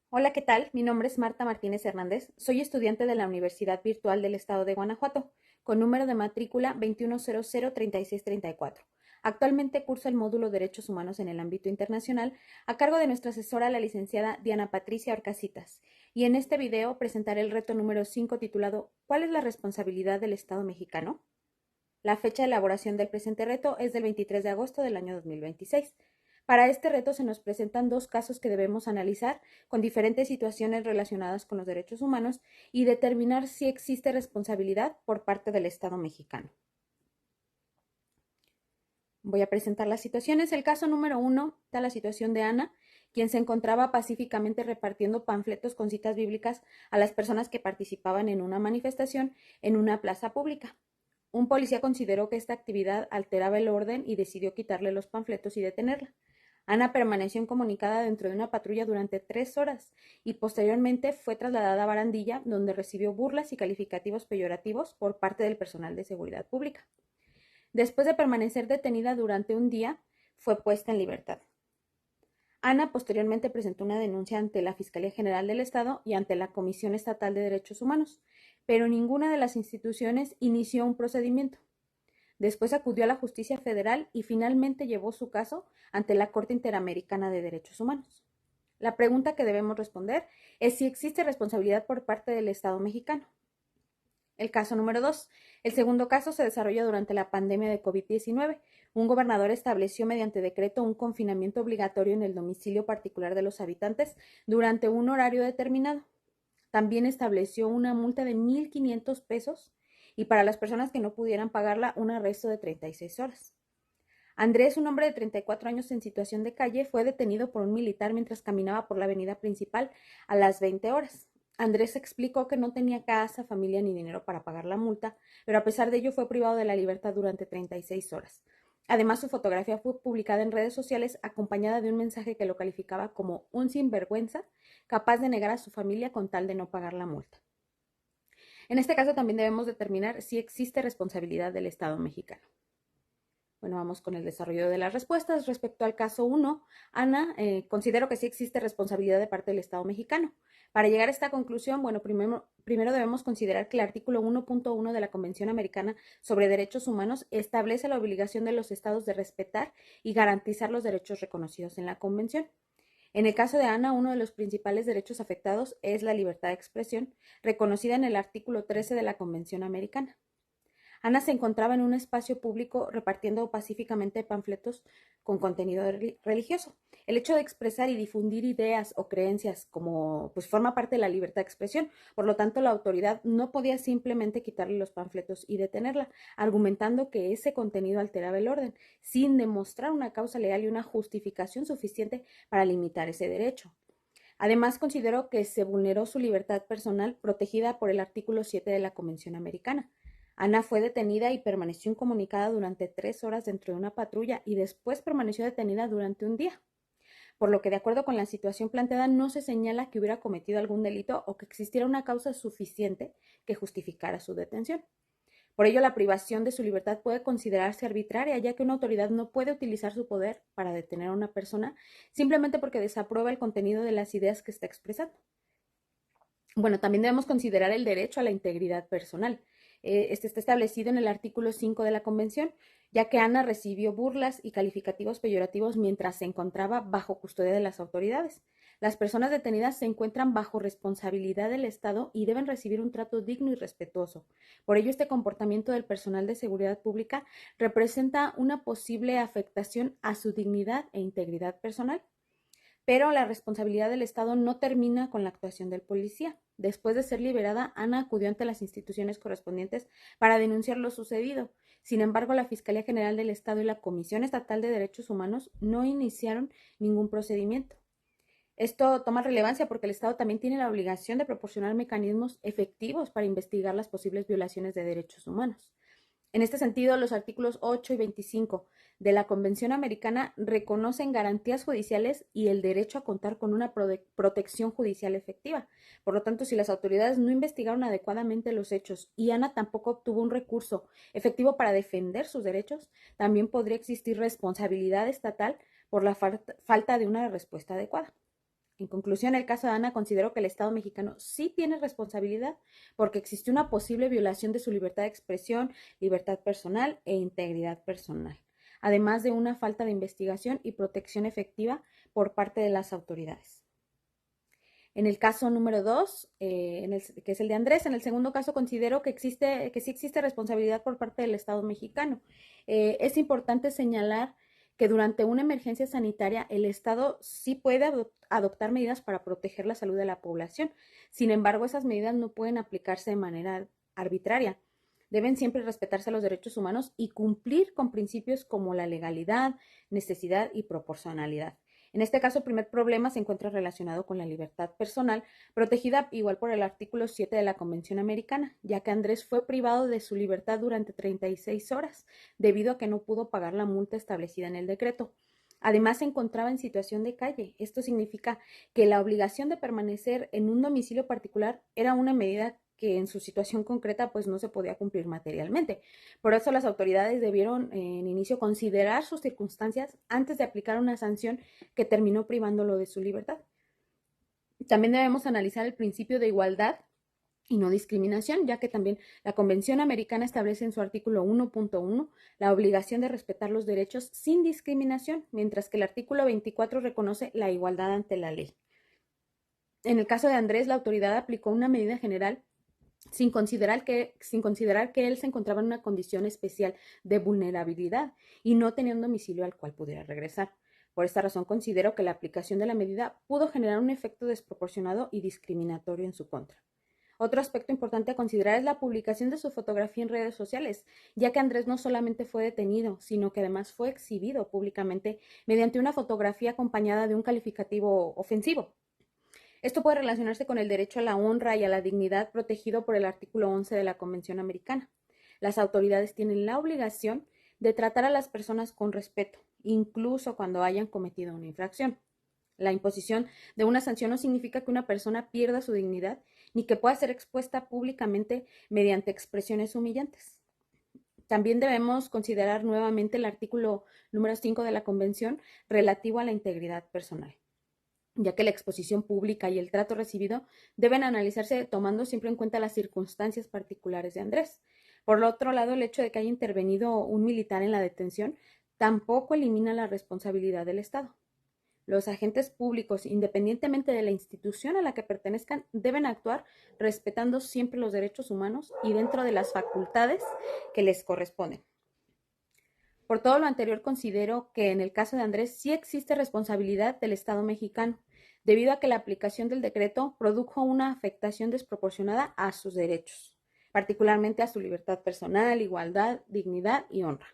Hola, ¿qué tal? Mi nombre es Marta Martínez Hernández. Soy estudiante de la Universidad Virtual del Estado de Guanajuato, con número de matrícula 21003634. Actualmente curso el módulo Derechos Humanos en el ámbito internacional a cargo de nuestra asesora, la licenciada Diana Patricia Orcasitas. Y en este video presentaré el reto número 5 titulado ¿Cuál es la responsabilidad del Estado mexicano? La fecha de elaboración del presente reto es del 23 de agosto del año 2026. Para este reto se nos presentan dos casos que debemos analizar con diferentes situaciones relacionadas con los derechos humanos y determinar si existe responsabilidad por parte del Estado mexicano. Voy a presentar las situaciones. El caso número 1 está la situación de Ana, quien se encontraba pacíficamente repartiendo panfletos con citas bíblicas a las personas que participaban en una manifestación en una plaza pública. Un policía consideró que esta actividad alteraba el orden y decidió quitarle los panfletos y detenerla. Ana permaneció incomunicada dentro de una patrulla durante 3 horas y posteriormente fue trasladada a Barandilla, donde recibió burlas y calificativos peyorativos por parte del personal de seguridad pública. Después de permanecer detenida durante un día, fue puesta en libertad. Ana posteriormente presentó una denuncia ante la Fiscalía General del Estado y ante la Comisión Estatal de Derechos Humanos, pero ninguna de las instituciones inició un procedimiento. Después acudió a la Justicia Federal y finalmente llevó su caso ante la Corte Interamericana de Derechos Humanos. La pregunta que debemos responder es si existe responsabilidad por parte del Estado mexicano. El caso número 2. El segundo caso se desarrolla durante la pandemia de COVID-19. Un gobernador estableció mediante decreto un confinamiento obligatorio en el domicilio particular de los habitantes durante un horario determinado. También estableció una multa de 1,500 pesos y para las personas que no pudieran pagarla, un arresto de 36 horas. Andrés, un hombre de 34 años en situación de calle, fue detenido por un militar mientras caminaba por la avenida principal a las 20 horas. Andrés explicó que no tenía casa, familia ni dinero para pagar la multa, pero a pesar de ello fue privado de la libertad durante 36 horas. Además, su fotografía fue publicada en redes sociales acompañada de un mensaje que lo calificaba como un sinvergüenza capaz de negar a su familia con tal de no pagar la multa. En este caso también debemos determinar si existe responsabilidad del Estado mexicano. Bueno, vamos con el desarrollo de las respuestas. Respecto al caso 1, Ana, considero que sí existe responsabilidad de parte del Estado mexicano. Para llegar a esta conclusión, bueno, primero debemos considerar que el artículo 1.1 de la Convención Americana sobre Derechos Humanos establece la obligación de los estados de respetar y garantizar los derechos reconocidos en la Convención. En el caso de Ana, uno de los principales derechos afectados es la libertad de expresión, reconocida en el artículo 13 de la Convención Americana. Ana se encontraba en un espacio público repartiendo pacíficamente panfletos con contenido religioso. El hecho de expresar y difundir ideas o creencias como pues forma parte de la libertad de expresión. Por lo tanto, la autoridad no podía simplemente quitarle los panfletos y detenerla, argumentando que ese contenido alteraba el orden, sin demostrar una causa legal y una justificación suficiente para limitar ese derecho. Además, considero que se vulneró su libertad personal protegida por el artículo 7 de la Convención Americana. Ana fue detenida y permaneció incomunicada durante 3 horas dentro de una patrulla y después permaneció detenida durante un día, por lo que de acuerdo con la situación planteada no se señala que hubiera cometido algún delito o que existiera una causa suficiente que justificara su detención. Por ello, la privación de su libertad puede considerarse arbitraria, ya que una autoridad no puede utilizar su poder para detener a una persona simplemente porque desaprueba el contenido de las ideas que está expresando. Bueno, también debemos considerar el derecho a la integridad personal. Este está establecido en el artículo 5 de la Convención, ya que Ana recibió burlas y calificativos peyorativos mientras se encontraba bajo custodia de las autoridades. Las personas detenidas se encuentran bajo responsabilidad del Estado y deben recibir un trato digno y respetuoso. Por ello, este comportamiento del personal de seguridad pública representa una posible afectación a su dignidad e integridad personal. Pero la responsabilidad del Estado no termina con la actuación del policía. Después de ser liberada, Ana acudió ante las instituciones correspondientes para denunciar lo sucedido. Sin embargo, la Fiscalía General del Estado y la Comisión Estatal de Derechos Humanos no iniciaron ningún procedimiento. Esto toma relevancia porque el Estado también tiene la obligación de proporcionar mecanismos efectivos para investigar las posibles violaciones de derechos humanos. En este sentido, los artículos 8 y 25 de la Convención Americana reconocen garantías judiciales y el derecho a contar con una protección judicial efectiva. Por lo tanto, si las autoridades no investigaron adecuadamente los hechos y Ana tampoco obtuvo un recurso efectivo para defender sus derechos, también podría existir responsabilidad estatal por la falta de una respuesta adecuada. En conclusión, el caso de Ana, considero que el Estado mexicano sí tiene responsabilidad porque existe una posible violación de su libertad de expresión, libertad personal e integridad personal, además de una falta de investigación y protección efectiva por parte de las autoridades. En el caso número 2, que es el de Andrés, en el segundo caso considero que sí existe responsabilidad por parte del Estado mexicano. Es importante señalar que durante una emergencia sanitaria el Estado sí puede adoptar medidas para proteger la salud de la población. Sin embargo, esas medidas no pueden aplicarse de manera arbitraria. Deben siempre respetarse los derechos humanos y cumplir con principios como la legalidad, necesidad y proporcionalidad. En este caso, el primer problema se encuentra relacionado con la libertad personal, protegida igual por el artículo 7 de la Convención Americana, ya que Andrés fue privado de su libertad durante 36 horas, debido a que no pudo pagar la multa establecida en el decreto. Además, se encontraba en situación de calle. Esto significa que la obligación de permanecer en un domicilio particular era una medida que en su situación concreta pues no se podía cumplir materialmente. Por eso las autoridades debieron en inicio considerar sus circunstancias antes de aplicar una sanción que terminó privándolo de su libertad. También debemos analizar el principio de igualdad y no discriminación, ya que también la Convención Americana establece en su artículo 1.1 la obligación de respetar los derechos sin discriminación, mientras que el artículo 24 reconoce la igualdad ante la ley. En el caso de Andrés, la autoridad aplicó una medida general sin considerar que él se encontraba en una condición especial de vulnerabilidad y no tenía un domicilio al cual pudiera regresar. Por esta razón considero que la aplicación de la medida pudo generar un efecto desproporcionado y discriminatorio en su contra. Otro aspecto importante a considerar es la publicación de su fotografía en redes sociales, ya que Andrés no solamente fue detenido, sino que además fue exhibido públicamente mediante una fotografía acompañada de un calificativo ofensivo. Esto puede relacionarse con el derecho a la honra y a la dignidad protegido por el artículo 11 de la Convención Americana. Las autoridades tienen la obligación de tratar a las personas con respeto, incluso cuando hayan cometido una infracción. La imposición de una sanción no significa que una persona pierda su dignidad ni que pueda ser expuesta públicamente mediante expresiones humillantes. También debemos considerar nuevamente el artículo número 5 de la Convención relativo a la integridad personal, ya que la exposición pública y el trato recibido deben analizarse tomando siempre en cuenta las circunstancias particulares de Andrés. Por otro lado, el hecho de que haya intervenido un militar en la detención tampoco elimina la responsabilidad del Estado. Los agentes públicos, independientemente de la institución a la que pertenezcan, deben actuar respetando siempre los derechos humanos y dentro de las facultades que les corresponden. Por todo lo anterior, considero que en el caso de Andrés sí existe responsabilidad del Estado mexicano, debido a que la aplicación del decreto produjo una afectación desproporcionada a sus derechos, particularmente a su libertad personal, igualdad, dignidad y honra.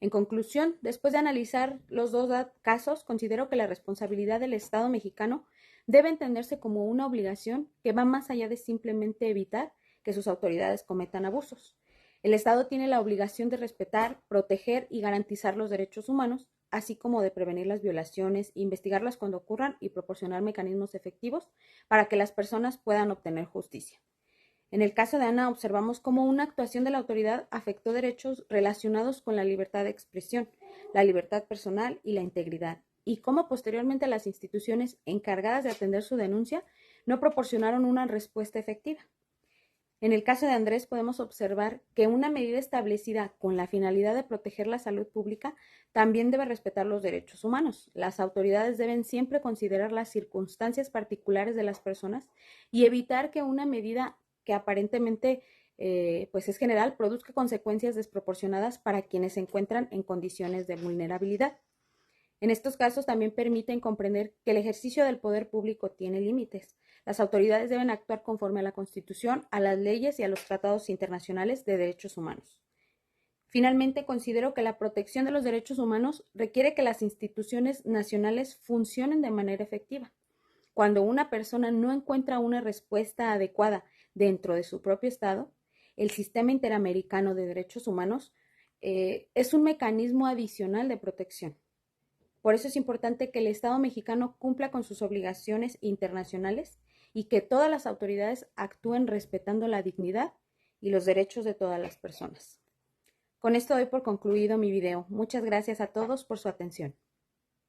En conclusión, después de analizar los dos casos, considero que la responsabilidad del Estado mexicano debe entenderse como una obligación que va más allá de simplemente evitar que sus autoridades cometan abusos. El Estado tiene la obligación de respetar, proteger y garantizar los derechos humanos, así como de prevenir las violaciones, investigarlas cuando ocurran y proporcionar mecanismos efectivos para que las personas puedan obtener justicia. En el caso de Ana, observamos cómo una actuación de la autoridad afectó derechos relacionados con la libertad de expresión, la libertad personal y la integridad, y cómo posteriormente las instituciones encargadas de atender su denuncia no proporcionaron una respuesta efectiva. En el caso de Andrés podemos observar que una medida establecida con la finalidad de proteger la salud pública también debe respetar los derechos humanos. Las autoridades deben siempre considerar las circunstancias particulares de las personas y evitar que una medida que aparentemente pues es general produzca consecuencias desproporcionadas para quienes se encuentran en condiciones de vulnerabilidad. En estos casos también permiten comprender que el ejercicio del poder público tiene límites. Las autoridades deben actuar conforme a la Constitución, a las leyes y a los tratados internacionales de derechos humanos. Finalmente, considero que la protección de los derechos humanos requiere que las instituciones nacionales funcionen de manera efectiva. Cuando una persona no encuentra una respuesta adecuada dentro de su propio Estado, el Sistema Interamericano de Derechos Humanos es un mecanismo adicional de protección. Por eso es importante que el Estado mexicano cumpla con sus obligaciones internacionales y que todas las autoridades actúen respetando la dignidad y los derechos de todas las personas. Con esto doy por concluido mi video. Muchas gracias a todos por su atención.